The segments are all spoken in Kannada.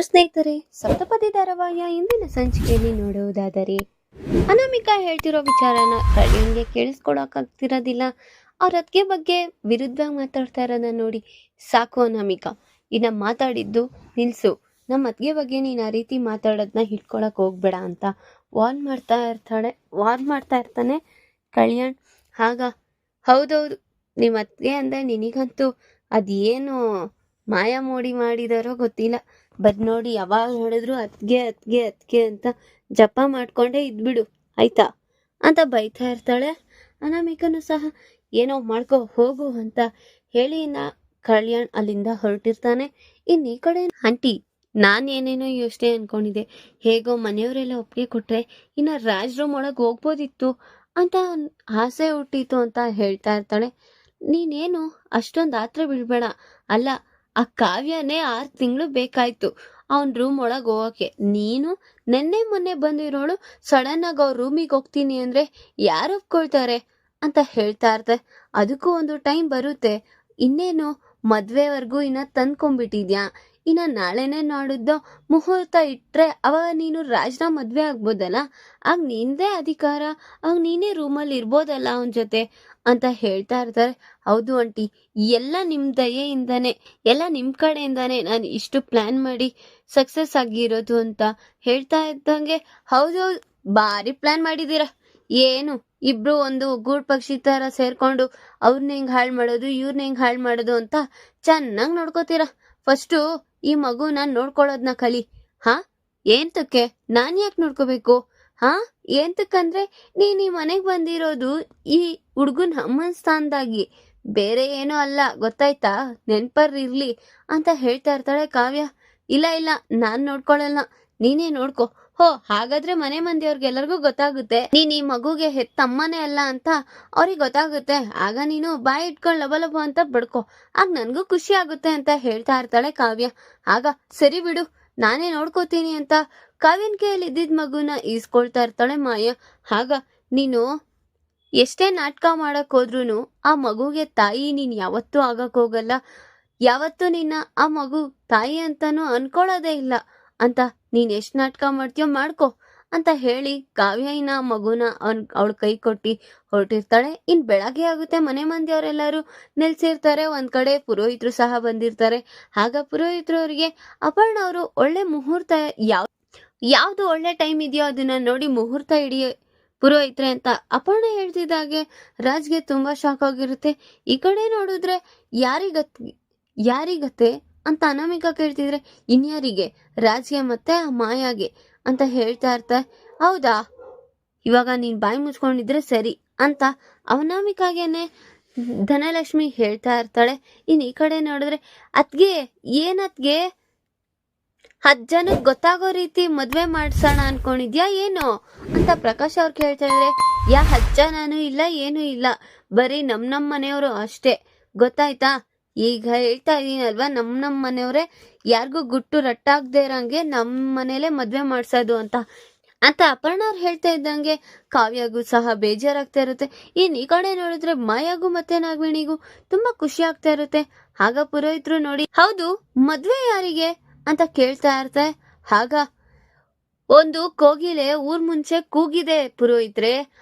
ಸ್ನೇಹಿತರೆ, ಸಪ್ತಪದಿ ಧಾರಾವಾಹಿಯ ಇಂದಿನ ಸಂಚಿಕೆಯಲ್ಲಿ ನೋಡುವುದಾದರೆ ಅನಾಮಿಕಾ ಹೇಳ್ತಿರೋ ವಿಚಾರನ ಕಲ್ಯಾಣ್ಗೆ ಕೇಳಿಸ್ಕೊಳಕ್ಕಾಗ್ತಿರೋದಿಲ್ಲ. ಅವ್ರ ಅತ್ತಿಗೆ ಬಗ್ಗೆ ವಿರುದ್ಧ ಮಾತಾಡ್ತಾ ಇರೋದನ್ನ ನೋಡಿ ಸಾಕು ಅನಾಮಿಕಾ, ಇನ್ನ ಮಾತಾಡಿದ್ದು ನಿಲ್ಸು, ನಮ್ಮ ಅತ್ತಿಗೆ ಬಗ್ಗೆ ನೀನು ಆ ರೀತಿ ಮಾತಾಡೋದನ್ನ ಹಿಡ್ಕೊಳಕ್ ಹೋಗ್ಬೇಡ ಅಂತ ವಾರ್ನ್ ಮಾಡ್ತಾ ಇರ್ತಾನೆ ಕಲ್ಯಾಣ್. ಆಗ ಹೌದೌದು, ನಿಮ್ಮ ಅತ್ತಿಗೆ ಅಂದರೆ ನಿನಗಂತೂ ಅದೇನು ಮಾಯ ಮೋಡಿ ಮಾಡಿದಾರೋ ಗೊತ್ತಿಲ್ಲ, ಬಟ್ ನೋಡಿ ಯಾವಾಗ ನೋಡಿದ್ರು ಅತ್ಗೆ ಅತ್ಗೆ ಅತ್ಗೆ ಅಂತ ಜಪ ಮಾಡ್ಕೊಂಡೇ ಇದ್ಬಿಡು ಆಯ್ತಾ ಅಂತ ಬೈತಾ ಇರ್ತಾಳೆ. ಅನಾಮಿಕನು ಸಹ ಏನೋ ಮಾಡ್ಕೊ ಹೋಗು ಅಂತ ಹೇಳಿ ಕಲ್ಯಾಣ್ ಅಲ್ಲಿಂದ ಹೊರಟಿರ್ತಾನೆ. ಇನ್ನು ಈ ಕಡೆ ಆಂಟಿ, ನಾನೇನೇನೋ ಯೋಚನೆ ಅನ್ಕೊಂಡಿದ್ದೆ, ಹೇಗೋ ಮನೆಯವರೆಲ್ಲ ಒಪ್ಪಿಗೆ ಕೊಟ್ರೆ ಇನ್ನು ರಾಜ್ ರೂಮ್ ಒಳಗೆ ಹೋಗ್ಬೋದಿತ್ತು ಅಂತ ಆಸೆ ಹುಟ್ಟಿತು ಅಂತ ಹೇಳ್ತಾ ಇರ್ತಾಳೆ. ನೀನೇನು ಅಷ್ಟೊಂದು ಆತ್ರ ಬಿಡ್ಬೇಡ, ಅಲ್ಲ ಆ ಕಾವ್ಯನೇ 6 ತಿಂಗಳು ಬೇಕಾಯ್ತು ಅವನ್ ರೂಮ್ ಒಳಗೆ ಹೋಗಕ್ಕೆ, ನೀನು ನೆನ್ನೆ ಮೊನ್ನೆ ಬಂದಿರೋಳು ಸಡನ್ ಆಗಿ ಅವ್ರ ರೂಮಿಗೆ ಹೋಗ್ತೀನಿ ಅಂದ್ರೆ ಯಾರು ಒಪ್ಕೊಳ್ತಾರೆ ಅಂತ ಹೇಳ್ತಾ ಇರ್ತಾರೆ. ಅದಕ್ಕೂ ಒಂದು ಟೈಮ್ ಬರುತ್ತೆ, ಇನ್ನೇನು ಮದ್ವೆವರೆಗೂ ಇನ್ನ ತಂದ್ಕೊಂಡ್ಬಿಟ್ಟಿದ್ಯಾ, ಇನ್ನ ನಾಳೆನೇ ನಾಡಿದ್ದು ಮುಹೂರ್ತ ಇಟ್ರೆ ಅವಾಗ ನೀನು ರಾಜ್ನ ಮದ್ವೆ ಆಗ್ಬೋದಲ್ಲ, ಆಗ ನಿಂದೇ ಅಧಿಕಾರ, ಆಗ ನೀನೇ ರೂಮಲ್ಲಿ ಇರ್ಬೋದಲ್ಲ ಅವನ ಜೊತೆ ಅಂತ ಹೇಳ್ತಾ ಇರ್ತಾರೆ. ಹೌದು ಆಂಟಿ, ಎಲ್ಲ ನಿಮ್ಮ ದಯೆಯಿಂದಾನೆ, ಎಲ್ಲ ನಿಮ್ಮ ಕಡೆಯಿಂದಾನೆ ನಾನು ಇಷ್ಟು ಪ್ಲಾನ್ ಮಾಡಿ ಸಕ್ಸಸ್ ಆಗಿರೋದು ಅಂತ ಹೇಳ್ತಾ ಇದ್ದಂಗೆ, ಹೌದೌದು ಭಾರಿ ಪ್ಲಾನ್ ಮಾಡಿದ್ದೀರಾ, ಏನು ಇಬ್ರು ಒಂದು ಗೂಡ್ ಪಕ್ಷಿ ತರ ಸೇರ್ಕೊಂಡು ಅವ್ರನ್ನ ಹೆಂಗ್ ಹಾಳು ಮಾಡೋದು ಇವ್ರನ್ನ ಹೆಂಗ್ ಹಾಳು ಮಾಡೋದು ಅಂತ ಚೆನ್ನಾಗಿ ನೋಡ್ಕೋತೀರಾ. ಫಸ್ಟು ಈ ಮಗುನ ನೋಡ್ಕೊಳ್ಳೋದನ್ನ ಕಲಿ. ಹಾ, ಏಂತಕ್ಕೆ ನಾನ್ ಯಾಕೆ ನೋಡ್ಕೋಬೇಕು? ಹಾ, ಏಂತಕ್ಕಂದ್ರೆ ನೀನ್ ಈ ಮನೆಗ್ ಬಂದಿರೋದು ಈ ಹುಡ್ಗನ್ ಅಮ್ಮನ ಸ್ಥಾನದಾಗಿ, ಬೇರೆ ಏನೋ ಅಲ್ಲ, ಗೊತ್ತಾಯ್ತಾ, ನೆನ್ಪರ್ರಿರ್ಲಿ ಅಂತ ಹೇಳ್ತಾ ಇರ್ತಾಳೆ ಕಾವ್ಯ. ಇಲ್ಲ ಇಲ್ಲ, ನಾನ್ ನೋಡ್ಕೊಳಲ್ಲ, ನೀನೇ ನೋಡ್ಕೊ. ಹೋ, ಹಾಗಾದ್ರೆ ಮನೆ ಮಂದಿಯವ್ರಿಗೆಲ್ಲರಿಗೂ ಗೊತ್ತಾಗುತ್ತೆ ನೀನ್ ಈ ಮಗುಗೆ ಹೆತ್ತಮ್ಮನೇ ಅಲ್ಲ ಅಂತ ಅವ್ರಿಗೆ ಗೊತ್ತಾಗುತ್ತೆ, ಆಗ ನೀನು ಬಾಯಿ ಇಟ್ಕೊಂಡು ಲಬಲಬ ಅಂತ ಬಡ್ಕೊ, ಆಗ ನನ್ಗೂ ಖುಷಿ ಆಗುತ್ತೆ ಅಂತ ಹೇಳ್ತಾ ಇರ್ತಾಳೆ ಕಾವ್ಯ. ಆಗ ಸರಿ ಬಿಡು, ನಾನೇ ನೋಡ್ಕೋತೀನಿ ಅಂತ ಕಾವ್ಯನ್ ಕೈಯಲ್ಲಿ ಇದ್ದಿದ್ ಮಗುನ ಈಸ್ಕೊಳ್ತಾ ಇರ್ತಾಳೆ ಮಾಯ. ಆಗ ನೀನು ಎಷ್ಟೇ ನಾಟಕ ಮಾಡಕ್ ಹೋದ್ರುನು ಆ ಮಗುಗೆ ತಾಯಿ ನೀನ್ ಯಾವತ್ತೂ ಆಗಕ್ ಹೋಗಲ್ಲ, ಯಾವತ್ತೂ ನಿನ್ನ ಆ ಮಗು ತಾಯಿ ಅಂತಾನು ಅನ್ಕೊಳ್ಳೋದೇ ಇಲ್ಲ ಅಂತ ನೀನ್ ಎಷ್ಟ್ ನಾಟಕ ಮಾಡ್ತೀಯೋ ಮಾಡ್ಕೊ ಅಂತ ಹೇಳಿ ಕಾವ್ಯ ಇನ್ನ ಮಗುನ ಅವಳ ಕೈ ಕೊಟ್ಟಿ ಹೊರಟಿರ್ತಾಳೆ. ಇನ್ ಬೆಳಗ್ಗೆ ಆಗುತ್ತೆ, ಮನೆ ಮಂದಿಯವರೆಲ್ಲರೂ ನಿಲ್ಸಿರ್ತಾರೆ, ಒಂದ್ ಕಡೆ ಪುರೋಹಿತರು ಸಹ ಬಂದಿರ್ತಾರೆ. ಆಗ ಪುರೋಹಿತರು ಅವರಿಗೆ ಅಪರ್ಣ ಅವರು ಒಳ್ಳೆ ಮುಹೂರ್ತ ಯಾವ್ದು ಒಳ್ಳೆ ಟೈಮ್ ಇದೆಯೋ ಅದನ್ನ ನೋಡಿ ಮುಹೂರ್ತ ಹಿಡಿಯ ಪುರೋಹಿತ್ರೆ ಅಂತ ಅಪರ್ಣ ಹೇಳ್ತಿದ್ದಾಗೆ ರಾಜ್ಗೆ ತುಂಬಾ ಶಾಕ್ ಆಗಿರುತ್ತೆ. ಈ ಕಡೆ ನೋಡಿದ್ರೆ ಯಾರಿಗತ್ತೆ ಅಂತ ಅನಾಮಿಕಾ ಕೇಳ್ತಿದ್ರೆ, ಇನ್ಯಾರಿಗೆ? ರಾಜ್ಗೆ ಮತ್ತೆ ಆ ಮಾಯಾಗೆ ಅಂತ ಹೇಳ್ತಾ ಇರ್ತಾರೆ. ಹೌದಾ, ಇವಾಗ ನೀನ್ ಬಾಯಿ ಮುಚ್ಕೊಂಡಿದ್ರೆ ಸರಿ ಅಂತ ಅನಾಮಿಕಾಗೇನೆ ಧನಲಕ್ಷ್ಮಿ ಹೇಳ್ತಾ ಇರ್ತಾಳೆ. ಇನ್ ಈ ಕಡೆ ನೋಡಿದ್ರೆ ಅತ್ಗೆ ಏನತ್ಗೆ 10 ಜನಕ್ಕೆ ಗೊತ್ತಾಗೋ ರೀತಿ ಮದ್ವೆ ಮಾಡ್ಸೋಣ ಅನ್ಕೊಂಡಿದ್ಯಾ ಏನು ಅಂತ ಪ್ರಕಾಶ್ ಅವ್ರು ಕೇಳ್ತಾ ಇದ್ರೆ, 10 ಜನನೂ ಇಲ್ಲ ಏನೂ ಇಲ್ಲ, ಬರೀ ನಮ್ ಮನೆಯವರು ಅಷ್ಟೇ, ಗೊತ್ತಾಯ್ತಾ? ಈಗ ಹೇಳ್ತಾ ಇದೀನಲ್ವಾ, ನಮ್ ಮನೆಯವರೇ, ಯಾರಿಗೂ ಗುಟ್ಟು ರಟ್ಟಾಗದೆ ಇರಂಗೆ ನಮ್ ಮನೇಲೆ ಮದ್ವೆ ಮಾಡ್ಸೋದು ಅಂತ ಅಪರ್ಣ ಅವ್ರು ಹೇಳ್ತಾ ಇದ್ದಂಗೆ ಕಾವ್ಯಗೂ ಸಹ ಬೇಜಾರಾಗ್ತಾ ಇರುತ್ತೆ. ಇನ್ ಈ ಕಡೆ ನೋಡಿದ್ರೆ ಮಾಯಾಗೂ ಮತ್ತೆ ನಾಗವೇಣಿಗೂ ತುಂಬಾ ಖುಷಿ ಆಗ್ತಾ ಇರುತ್ತೆ. ಆಗ ಪುರೋಹಿತರು ನೋಡಿ, ಹೌದು ಮದ್ವೆ ಯಾರಿಗೆ ಅಂತ ಕೇಳ್ತಾ ಇರ್ತಾರೆ. ಆಗ ಒಂದು ಕೋಗಿಲೆ ಊರ್ ಮುಂಚೆ ಕೂಗಿದೆ ಪುರೋಹಿತ್ರೆ,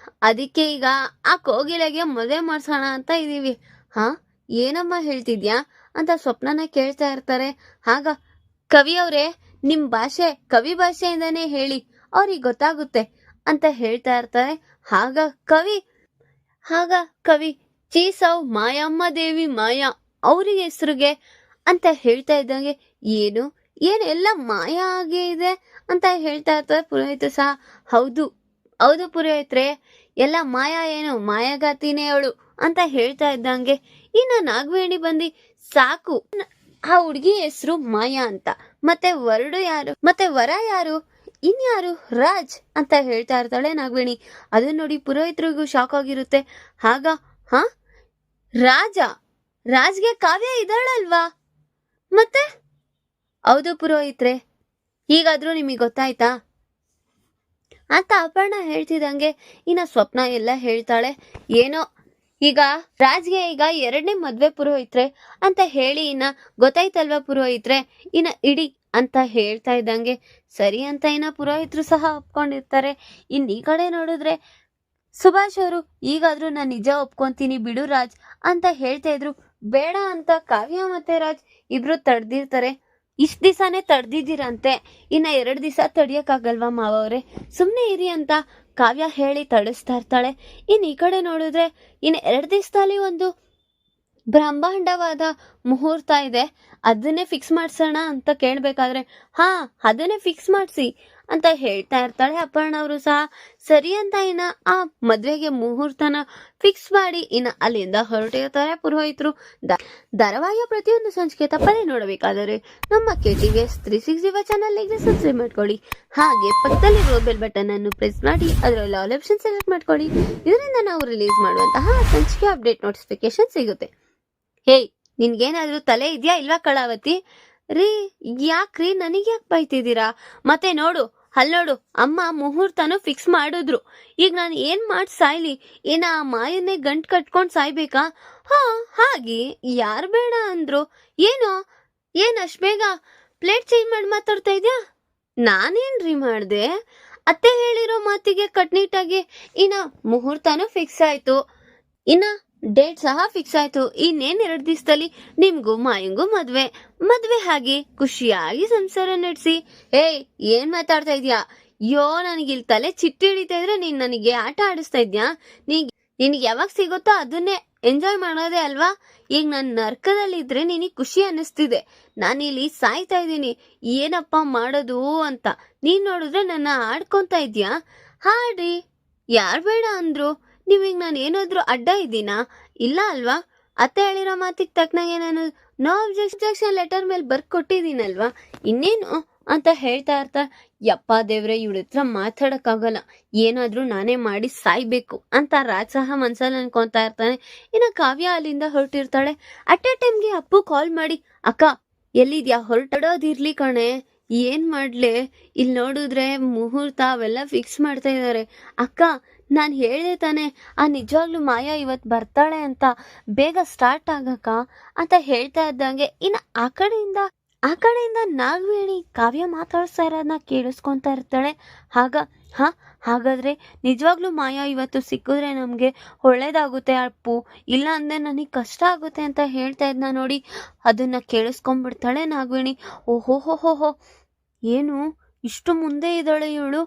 ಅದಕ್ಕೆ ಈಗ ಆ ಕೋಗಿಲೆಗೆ ಮದುವೆ ಮಾಡ್ಸೋಣ ಅಂತ ಇದೀವಿ. ಹಾ, ಏನಮ್ಮ ಹೇಳ್ತಿದ್ಯಾ ಅಂತ ಸ್ವಪ್ನನ ಕೇಳ್ತಾ ಇರ್ತಾರೆ. ಆಗ ಕವಿ ಅವ್ರೆ, ನಿಮ್ ಭಾಷೆ ಕವಿ ಭಾಷೆಯಿಂದಾನೇ ಹೇಳಿ, ಅವ್ರಿಗೆ ಗೊತ್ತಾಗುತ್ತೆ ಅಂತ ಹೇಳ್ತಾ ಇರ್ತಾರೆ. ಆಗ ಕವಿ ಚೀಸವ್ ಮಾಯಮ್ಮ ದೇವಿ ಮಾಯಾ ಅವ್ರಿಗೆ ಹೆಸರಿಗೆ ಅಂತ ಹೇಳ್ತಾ ಇದ್ದಂಗೆ, ಏನೆಲ್ಲ ಮಾಯ ಆಗೇ ಇದೆ ಅಂತ ಹೇಳ್ತಾ ಇರ್ತಾರೆ. ಪುರೋಹಿತ ಸಹ ಹೌದು ಪುರೋಹಿತ್ರೆ, ಎಲ್ಲ ಮಾಯ, ಏನು ಮಾಯಾಗಾತಿನೇ ಅವಳು ಅಂತ ಹೇಳ್ತಾ ಇದ್ದಂಗೆ ಇನ್ನ ನಾಗವೇಣಿ ಬಂದಿ, ಸಾಕು, ಆ ಹುಡ್ಗಿ ಹೆಸರು ಮಾಯಾ ಅಂತ, ಮತ್ತೆ ವರ ಯಾರು? ಇನ್ಯಾರು? ರಾಜ್ ಅಂತ ಹೇಳ್ತಾ ಇರ್ತಾಳೆ ನಾಗವೇಣಿ. ಅದನ್ನ ನೋಡಿ ಪುರೋಹಿತರಿಗೂ ಶಾಕ್ ಆಗಿರುತ್ತೆ. ಆಗ ರಾಜ್ಗೆ ಕಾವ್ಯ ಇದ್ದಾಳಲ್ವಾ? ಮತ್ತೆ ಹೌದು ಪುರೋಹಿತ್ರೆ, ಹೀಗಾದ್ರೂ ನಿಮಗೆ ಗೊತ್ತಾಯ್ತಾ ಅಂತ ಅಪರ್ಣ ಹೇಳ್ತಿದಂಗೆ ಇನ್ನ ಸ್ವಪ್ನ ಎಲ್ಲ ಹೇಳ್ತಾಳೆ. ಏನೋ ಈಗ ರಾಜ್ಗೆ ಈಗ 2ನೇ ಮದ್ವೆ ಪುರೋಹಿತ್ರೆ ಅಂತ ಹೇಳಿ ಗೊತ್ತಾಯ್ತಲ್ವಾ ಪುರೋಹಿತ್ರೆ, ಇಡಿ ಅಂತ ಹೇಳ್ತಾ ಇದ್ದಂಗೆ ಸರಿ ಅಂತ ಪುರೋಹಿತರು ಸಹ ಒಪ್ಕೊಂಡಿರ್ತಾರೆ. ಈ ಕಡೆ ನೋಡಿದ್ರೆ ಸುಭಾಷ್ ಅವರು ಈಗಾದ್ರೂ ನಾನು ನಿಜ ಒಪ್ಕೊಂತೀನಿ ಬಿಡು ರಾಜ್ ಅಂತ ಹೇಳ್ತಾ ಇದ್ರು. ಬೇಡ ಅಂತ ಕಾವ್ಯ ಮತ್ತೆ ರಾಜ್ ಇಬ್ರು ತಡ್ದಿರ್ತಾರೆ. ಇಷ್ಟ ದಿವಸನೇ ತಡ್ದಿದ್ದೀರಂತೆ, 2 ದಿವಸ ತಡಿಯಕ್ಕಾಗಲ್ವಾ ಮಾವವ್ರೆ, ಸುಮ್ನೆ ಇರಿ ಅಂತ ಕಾವ್ಯ ಹೇಳಿ ತಡಿಸ್ತಾ ಇರ್ತಾಳೆ. ಈ ಕಡೆ ನೋಡಿದ್ರೆ 2 ದಿವಸದಲ್ಲಿ ಒಂದು ಬ್ರಹ್ಮಾಂಡವಾದ ಮುಹೂರ್ತ ಇದೆ, ಅದನ್ನೇ ಫಿಕ್ಸ್ ಮಾಡ್ಸೋಣ ಅಂತ ಕೇಳ್ಬೇಕಾದ್ರೆ ಅದನ್ನೇ ಫಿಕ್ಸ್ ಮಾಡಿಸಿ ಅಂತ ಹೇಳ್ತಾ ಇರ್ತಾಳೆ. ಅಪರ್ಣ ಅವರು ಸಹ ಸರಿ ಅಂತ ಆ ಮದ್ವೆಗೆ ಮುಹೂರ್ತನ ಫಿಕ್ಸ್ ಮಾಡಿ ಅಲ್ಲಿಂದ ಹೊರಟಿರ್ತಾರೆ ಪುರೋಹಿತರು. ಧಾರಾವಾಹಿಯ ಪ್ರತಿಯೊಂದು ಸಂಚಿಕೆ ತಪ್ಪದೇ ನೋಡಬೇಕಾದರೆ ನಮ್ಮ KTVS 360 ಚಾನಲ್ಗೆ ಸಬ್ಸ್ಕ್ರೈಬ್ ಮಾಡ್ಕೊಳ್ಳಿ. ಹಾಗೆ ಪಕ್ಕದಲ್ಲಿರುವ ಬೆಲ್ ಬಟನ್ ಅನ್ನು ಪ್ರೆಸ್ ಮಾಡಿ ಅದರಲ್ಲಿ ಆಲ್ ಆಪ್ಷನ್ ಸೆಲೆಕ್ಟ್ ಮಾಡ್ಕೊಳ್ಳಿ. ಇದರಿಂದ ನಾವು ರಿಲೀಸ್ ಮಾಡುವಂತಹ ಸಂಚಿಕೆ ಅಪ್ಡೇಟ್ ನೋಟಿಫಿಕೇಶನ್ ಸಿಗುತ್ತೆ. ನಿನ್ಗೇನಾದ್ರೂ ತಲೆ ಇದೆಯಾ ಇಲ್ವಾ ಕಳಾವತಿ? ಯಾಕ್ರಿ ನನಗೆ ಯಾಕೆ ಬೈತಿದ್ದೀರಾ? ಮತ್ತೆ ನೋಡು ಅಲ್ಲೋಡು, ಅಮ್ಮ ಮುಹೂರ್ತನೂ ಫಿಕ್ಸ್ ಮಾಡಿದ್ರು. ಈಗ ನಾನು ಏನ್ ಮಾಡಿ ಸಾಯ್ಲಿ? ಆ ಮಾಯನ್ನೇ ಗಂಟ್ ಕಟ್ಕೊಂಡ್ ಸಾಯ್ಬೇಕಾ? ಹಾಗೆ ಯಾರು ಬೇಡ ಅಂದ್ರು? ಏನ್ ಅಷ್ಟ್ ಬೇಗ ಪ್ಲೇಟ್ ಚೇಂಜ್ ಮಾಡಿ ಮಾತಾಡ್ತಾ ಇದ್ಯಾ? ನಾನೇನ್ರಿ ಮಾಡ್ದೆ? ಅತ್ತೆ ಹೇಳಿರೋ ಮಾತಿಗೆ ಕಟ್ನಿಟ್ಟಾಗಿ ಮುಹೂರ್ತನೂ ಫಿಕ್ಸ್ ಆಯ್ತು, ಡೇಟ್ ಸಹ ಫಿಕ್ಸ್ ಆಯ್ತು. ಇನ್ನೇನ್ 2 ದಿವಸದಲ್ಲಿ ನಿಮ್ಗೂ ಮಾಯಂಗೂ ಮದ್ವೆ ಹಾಗೆ ಖುಷಿಯಾಗಿ ಸಂಸಾರ ನಡೆಸಿ. ಏನ್ ಮಾತಾಡ್ತಾ ಇದ್ಯಾ? ನನಗೆ ಇಲ್ಲಿ ತಲೆ ಚಿಟ್ಟಿ ಹಿಡಿತಾ ಇದ್ರೆ ನೀನ್ ನನಗೆ ಆಟ ಆಡಿಸ್ತಾ ಇದ್ಯಾ? ನಿನಗೆ ಯಾವಾಗ ಸಿಗುತ್ತೋ ಅದನ್ನೇ ಎಂಜಾಯ್ ಮಾಡೋದೇ ಅಲ್ವಾ? ಈಗ ನಾನು ನರ್ಕದಲ್ಲಿದ್ರೆ ನಿನಗೆ ಖುಷಿ ಅನ್ನಿಸ್ತಿದೆ, ನಾನಿಲ್ಲಿ ಸಾಯ್ತಾ ಇದ್ದೀನಿ, ಏನಪ್ಪ ಮಾಡೋದು ಅಂತ. ನೀನ್ ನೋಡಿದ್ರೆ ನನ್ನ ಆಡ್ಕೊಂತ ಇದ್ಯಾ? ಹಾಡ್ರಿ, ಯಾರ್ ಬೇಡ ಅಂದ್ರು? ನೀವೀಗ ನಾನು ಏನಾದ್ರೂ ಅಡ್ಡ ಇದ್ದೀನಾ? ಇಲ್ಲ ಅಲ್ವಾ? ಅತ್ತೆ ಹೇಳಿರೋ ಮಾತಿಗೆ ತಕ್ಕನಾಗೆ ನಾನು ನೋ ಅಬ್ಜೆಕ್ಷನ್ ಲೆಟರ್ ಮೇಲೆ ಬರ್ಕೊಟ್ಟಿದ್ದೀನಲ್ವಾ, ಇನ್ನೇನು ಅಂತ ಹೇಳ್ತಾ ಇರ್ತಾರೆ. ಯಪ್ಪ ದೇವ್ರೆ, ಇವಳ ಹತ್ರ ಮಾತಾಡಕ್ಕಾಗಲ್ಲ, ಏನಾದ್ರೂ ನಾನೇ ಮಾಡಿ ಸಾಯ್ಬೇಕು ಅಂತ ರಾಜ್ ಸಹ ಮನ್ಸಲ್ಲಿ ಅನ್ಕೊಂತಾ ಇರ್ತಾನೆ. ಕಾವ್ಯ ಅಲ್ಲಿಂದ ಹೊರಟಿರ್ತಾಳೆ. ಅಟ್ ಎ ಟೈಮ್ಗೆ ಅಪ್ಪು ಕಾಲ್ ಮಾಡಿ, ಅಕ್ಕ ಎಲ್ಲಿದ್ಯಾ? ಹೊರಟೋದಿರ್ಲಿ ಕಣೆ, ಏನ್ ಮಾಡ್ಲೆ? ಇಲ್ಲಿ ನೋಡಿದ್ರೆ ಮುಹೂರ್ತ ಅವೆಲ್ಲ ಫಿಕ್ಸ್ ಮಾಡ್ತಾ ಇದ್ದಾರೆ. ಅಕ್ಕ ನಾನು ಹೇಳ್ದೆ ತಾನೆ ನಿಜವಾಗ್ಲೂ ಮಾಯಾ ಇವತ್ತು ಬರ್ತಾಳೆ ಅಂತ, ಬೇಗ ಸ್ಟಾರ್ಟ್ ಆಗಕ್ಕ ಅಂತ ಹೇಳ್ತಾ ಇದ್ದಂಗೆ ಆ ಕಡೆಯಿಂದ ನಾಗವೇಣಿ ಕಾವ್ಯ ಮಾತಾಡ್ತಾ ಇರೋದನ್ನ ಕೇಳಿಸ್ಕೊಂತಾ ಇರ್ತಾಳೆ. ಹಾಗಾದ್ರೆ ನಿಜವಾಗ್ಲೂ ಮಾಯಾ ಇವತ್ತು ಸಿಕ್ಕಿದ್ರೆ ನಮ್ಗೆ ಒಳ್ಳೇದಾಗುತ್ತೆ ಅಪ್ಪು, ಇಲ್ಲ ಅಂದ್ರೆ ನನಗೆ ಕಷ್ಟ ಆಗುತ್ತೆ ಅಂತ ಹೇಳ್ತಾ ಇದ್ನ ನೋಡಿ. ಅದನ್ನ ಕೇಳಿಸ್ಕೊಂಡ್ಬಿಡ್ತಾಳೆ ನಾಗವೇಣಿ. ಓಹೋ, ಏನು ಇಷ್ಟು ಮುಂದೆ ಇದ್ದಾಳೆ ಇವಳು?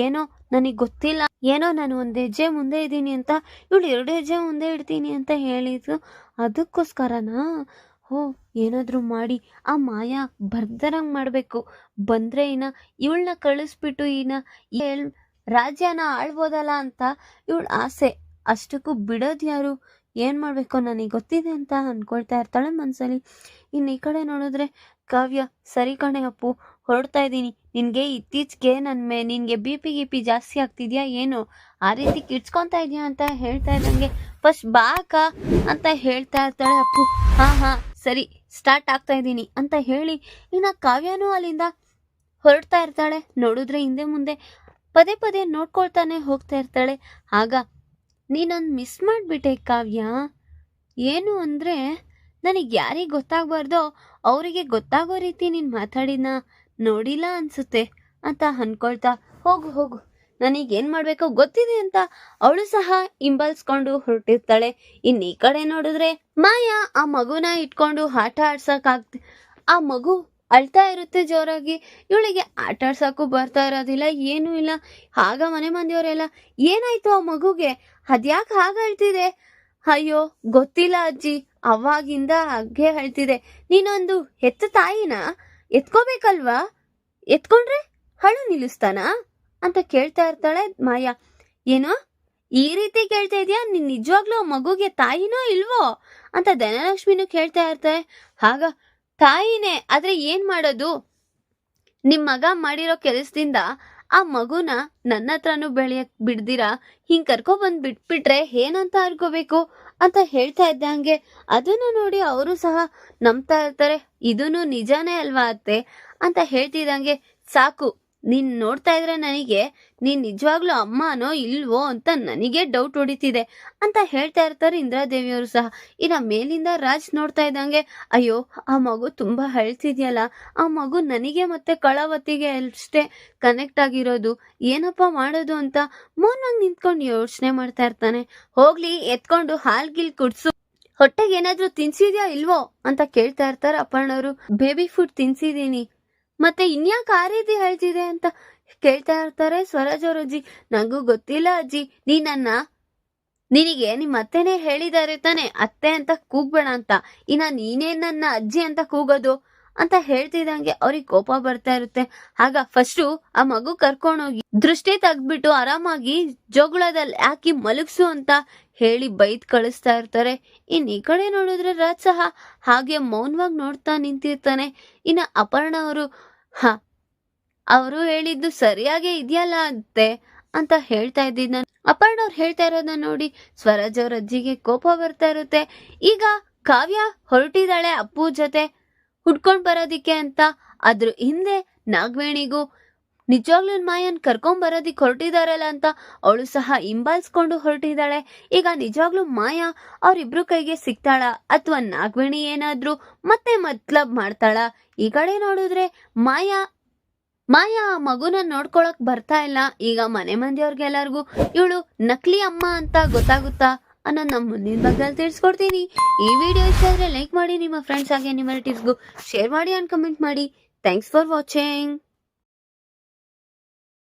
ಏನೋ ನನಗೆ ಗೊತ್ತಿಲ್ಲ, ನಾನು 1 ಹೆಜ್ಜೆ ಮುಂದೆ ಇದ್ದೀನಿ ಅಂತ ಇವಳು 2 ಹೆಜ್ಜೆ ಮುಂದೆ ಇಡ್ತೀನಿ ಅಂತ ಹೇಳಿದ್ರು, ಅದಕ್ಕೋಸ್ಕರನಾ? ಏನಾದ್ರೂ ಮಾಡಿ ಆ ಮಾಯಾ ಬರ್ದರಂಗ್ ಮಾಡ್ಬೇಕು. ಬಂದ್ರೆ ಇವಳನ್ನ ಕಳಿಸ್ಬಿಟ್ಟು ರಾಜ್ಯನ ಆಳ್ಬೋದಲ್ಲ ಅಂತ ಇವಳ ಆಸೆ. ಅಷ್ಟಕ್ಕೂ ಬಿಡೋದು ಯಾರು? ಏನ್ ಮಾಡ್ಬೇಕು ನನಗೆ ಗೊತ್ತಿದೆ ಅಂತ ಅನ್ಕೊಳ್ತಾ ಇರ್ತಾಳೆ ಮನ್ಸಲ್ಲಿ. ಈ ಕಡೆ ನೋಡಿದ್ರೆ ಕಾವ್ಯ, ಸರಿ ಕಣೆ ಅಪ್ಪು, ಹೊರಡ್ತಾ ಇದ್ದೀನಿ. ನಿನ್ಗೆ ಇತ್ತೀಚೆಗೆ ನಿನ್ಗೆ BP ಜಾಸ್ತಿ ಆಗ್ತಿದ್ಯಾ ಏನು? ಆ ರೀತಿ ಕಿಡ್ಸ್ಕೊಂತಾ ಇದೆಯಾ ಅಂತ ಹೇಳ್ತಾ ಇದ್ದಂಗೆ ಫಸ್ಟ್ ಬಾಕ ಅಂತ ಹೇಳ್ತಾ ಇರ್ತಾಳೆ. ಅಪ್ಪು ಸರಿ ಸ್ಟಾರ್ಟ್ ಆಗ್ತಾ ಇದ್ದೀನಿ ಅಂತ ಹೇಳಿ ಕಾವ್ಯನೂ ಅಲ್ಲಿಂದ ಹೊರಡ್ತಾ ಇರ್ತಾಳೆ. ನೋಡಿದ್ರೆ ಹಿಂದೆ ಮುಂದೆ ಪದೇ ನೋಡ್ಕೊಳ್ತಾನೆ ಹೋಗ್ತಾ ಇರ್ತಾಳೆ. ಆಗ ನೀನೊಂದು ಮಿಸ್ ಮಾಡಿಬಿಟ್ಟೆ ಕಾವ್ಯ. ಏನು ಅಂದರೆ ನನಗೆ ಯಾರಿಗೆ ಗೊತ್ತಾಗಬಾರ್ದೋ ಅವರಿಗೆ ಗೊತ್ತಾಗೋ ರೀತಿ ನೀನು ಮಾತಾಡಿನ ನೋಡಿಲ್ಲ ಅನ್ಸುತ್ತೆ ಅಂತ ಅನ್ಕೊಳ್ತಾ ಹೋಗು ನನಗೇನು ಮಾಡಬೇಕೋ ಗೊತ್ತಿದೆ ಅಂತ ಅವಳು ಸಹ ಹಿಂಬಾಲಿಸ್ಕೊಂಡು ಹೊರಟಿರ್ತಾಳೆ. ಈ ಕಡೆ ನೋಡಿದ್ರೆ ಮಾಯಾ ಆ ಮಗುನ ಇಟ್ಕೊಂಡು ಆಟ ಆಡ್ಸೋಕ್ಕಾಗ್ತಿ, ಆ ಮಗು ಅಳ್ತಾ ಇರುತ್ತೆ ಜೋರಾಗಿ. ಇವಳಿಗೆ ಆಟ ಆಡ್ಸೋಕ್ಕೂ ಬರ್ತಾ ಇರೋದಿಲ್ಲ, ಏನೂ ಇಲ್ಲ. ಆಗ ಮನೆ ಮಂದಿಯವರೆಲ್ಲ ಏನಾಯ್ತು ಆ ಮಗುಗೆ, ಅದ್ಯಾಕೆ ಹಾಗೆ ಅಳ್ತಿದೆ? ಅಯ್ಯೋ ಗೊತ್ತಿಲ್ಲ ಅಜ್ಜಿ, ಅವಾಗಿಂದ ಹಾಗೆ ಹೇಳ್ತಿದೆ. ನೀನೊಂದು ಹೆತ್ತ ತಾಯಿನ ಎತ್ಕೋಬೇಕಲ್ವಾ, ಎತ್ಕೊಂಡ್ರೆ ಹಳು ನಿಲ್ಲಿಸ್ತಾನ ಅಂತ ಕೇಳ್ತಾ ಇರ್ತಾಳೆ ಮಾಯಾ. ಏನೋ ಈ ರೀತಿ ಕೇಳ್ತಾ ಇದೆಯಾ? ನೀನ್ ನಿಜವಾಗ್ಲೂ ಮಗುಗೆ ತಾಯಿನೋ ಇಲ್ವೋ ಅಂತ ಧನಲಕ್ಷ್ಮಿನೂ ಕೇಳ್ತಾ ಇರ್ತಾರೆ. ಆಗ ತಾಯಿನೇ, ಆದ್ರೆ ಏನ್ ಮಾಡೋದು, ನಿಮ್ ಮಗ ಮಾಡಿರೋ ಕೆಲಸದಿಂದ ಆ ಮಗುನ ನನ್ನ ಹತ್ರನೂ ಬೆಳೆಯಕ್ ಬಿಡ್ದಿರಾ ಹಿಂಗ್ ಕರ್ಕೊಬಂದ್ ಬಿಟ್ಬಿಟ್ರೆ ಏನಂತ ಅನ್ಕೋಬೇಕು ಅಂತ ಹೇಳ್ತಾ ಇದ್ದಂಗೆ ಅದನ್ನು ನೋಡಿ ಅವರು ಸಹ ನಂಬ್ತಾ ಇರ್ತಾರೆ. ಇದನ್ನು ನಿಜಾನೇ ಅಲ್ವಾ ಅತ್ತೆ ಅಂತ ಹೇಳ್ತಿದ್ದಂಗೆ ಸಾಕು, ನೀನ್ ನೋಡ್ತಾ ಇದ್ರೆ ನನಗೆ ನೀನ್ ನಿಜವಾಗ್ಲೂ ಅಮ್ಮನೋ ಇಲ್ವೋ ಅಂತ ನನಗೆ ಡೌಟ್ ಹೊಡಿತಿದೆ ಅಂತ ಹೇಳ್ತಾ ಇರ್ತಾರೆ ಇಂದ್ರಾದೇವಿಯವರು ಸಹ. ಇನ್ನ ಮೇಲಿಂದ ರಾಜ್ ನೋಡ್ತಾ ಇದ್ದಂಗೆ, ಅಯ್ಯೋ ಆ ಮಗು ತುಂಬಾ ಹೇಳ್ತಿದ್ಯಲ್ಲ, ಆ ಮಗು ನನಗೆ ಮತ್ತೆ ಕಳಾವತಿಗೆ ಅಷ್ಟೇ ಕನೆಕ್ಟ್ ಆಗಿರೋದು, ಏನಪ್ಪ ಮಾಡೋದು ಅಂತ ಮೌನವಾಗಿ ನಿಂತ್ಕೊಂಡು ಯೋಚನೆ ಮಾಡ್ತಾ ಇರ್ತಾನೆ. ಹೋಗ್ಲಿ ಎತ್ಕೊಂಡು ಹಾಲ್ಗಿಲ್ ಕುಡ್ಸು, ಹೊಟ್ಟೆಗೆ ಏನಾದ್ರೂ ತಿನ್ಸಿದ್ಯಾ ಇಲ್ವೋ ಅಂತ ಕೇಳ್ತಾ ಇರ್ತಾರೆ ಅಪರ್ಣವರು. ಬೇಬಿ ಫುಡ್ ತಿನ್ಸಿದೀನಿ, ಮತ್ತೆ ಇನ್ಯಾಕೆ ಆ ರೀತಿ ಹೇಳ್ತಿದೆ ಅಂತ ಕೇಳ್ತಾ ಇರ್ತಾರೆ ಸ್ವರಾಜ್ ಅವ್ರ ಅಜ್ಜಿ. ನಂಗೂ ಗೊತ್ತಿಲ್ಲ ಅಜ್ಜಿ, ನಿನಗೆ ನಿಮ್ಮ ಅತ್ತೆನೇ ಹೇಳಿದಾರೆ ತಾನೆ ಅತ್ತೆ ಅಂತ ಕೂಗ್ಬೇಡ ಅಂತ, ಇನ್ನ ನೀನೇ ನನ್ನ ಅಜ್ಜಿ ಅಂತ ಕೂಗೋದು ಅಂತ ಹೇಳ್ತಿದಂಗೆ ಅವ್ರಿಗೆ ಕೋಪ ಬರ್ತಾ ಇರುತ್ತೆ. ಆಗ ಫಸ್ಟು ಆ ಮಗು ಕರ್ಕೊಂಡೋಗಿ ದೃಷ್ಟಿ ತೆಗ್ದ್ಬಿಟ್ಟು ಆರಾಮಾಗಿ ಜೋಗುಳದಲ್ಲಿ ಹಾಕಿ ಮಲಗ್ಸು ಅಂತ ಹೇಳಿ ಬೈದ್ ಕಳಿಸ್ತಾ ಇರ್ತಾರೆ. ಇನ್ ಈ ಕಡೆ ನೋಡಿದ್ರೆ ರಾಜ್ ಸಹ ಹಾಗೆ ಮೌನವಾಗಿ ನೋಡ್ತಾ ನಿಂತಿರ್ತಾನೆ. ಇನ್ನ ಅಪರ್ಣ ಅವರು ಹೇಳಿದ್ದು ಸರಿಯಾಗಿ ಇದೆಯಲ್ಲ ಅಂತೆ ಅಂತ ಹೇಳ್ತಾ ಇದ್ದಿದ್ದ ಅಪರ್ಣ ಅವ್ರು ಹೇಳ್ತಾ ಇರೋದನ್ನ ನೋಡಿ ಸ್ವರಾಜ್ ಅವ್ರ ಅಜ್ಜಿಗೆ ಕೋಪ ಬರ್ತಾ ಇರುತ್ತೆ. ಈಗ ಕಾವ್ಯ ಹೊರಟಿದ್ದಾಳೆ ಅಪ್ಪು ಜೊತೆ ಹುಡ್ಕೊಂಡ್ ಬರೋದಿಕ್ಕೆ ಅಂತ. ಅದ್ರ ಹಿಂದೆ ನಾಗವೇಣಿಗೂ ನಿಜವಾಗ್ಲೂ ಮಾಯನ್ ಕರ್ಕೊಂಡ್ ಬರೋದಿಕ್ ಹೊರಟಿದಾರಲ್ಲ ಅಂತ ಅವಳು ಸಹ ಹಿಂಬಾಲಿಸ್ಕೊಂಡು ಹೊರಟಿದ್ದಾಳೆ. ಈಗ ನಿಜವಾಗ್ಲೂ ಮಾಯಾ ಅವ್ರಿಬ್ರು ಕೈಗೆ ಸಿಗ್ತಾಳ ಅಥವಾ ನಾಗವೇಣಿ ಏನಾದ್ರೂ ಮತ್ತೆ ಮತ್ಲಬ್ ಮಾಡ್ತಾಳ? ಈ ಕಡೆ ನೋಡಿದ್ರೆ ಮಾಯಾ ಮಗುನ ನೋಡ್ಕೊಳಕ್ ಬರ್ತಾ ಇಲ್ಲ. ಈಗ ಮನೆ ಮಂದಿಯವ್ರಿಗೆಲ್ಲರಿಗೂ ಇವಳು ನಕಲಿ ಅಮ್ಮ ಅಂತ ಗೊತ್ತಾಗುತ್ತಾ ಅನ್ನೋದು ನಮ್ಮ ಮುಂದಿನ ಭಾಗದಲ್ಲಿ ತಿಳಿಸ್ಕೊಡ್ತೀನಿ. ಈ ವಿಡಿಯೋ ಇಷ್ಟ ಆದ್ರೆ ಲೈಕ್ ಮಾಡಿ, ನಿಮ್ಮ ಫ್ರೆಂಡ್ಸ್ ಹಾಗೆ ನಿಮ್ಮ ರಿಲೇಟಿವ್ಸ್ಗೂ ಶೇರ್ ಮಾಡಿ ಅಂಡ್ ಕಮೆಂಟ್ ಮಾಡಿ. Thanks for watching.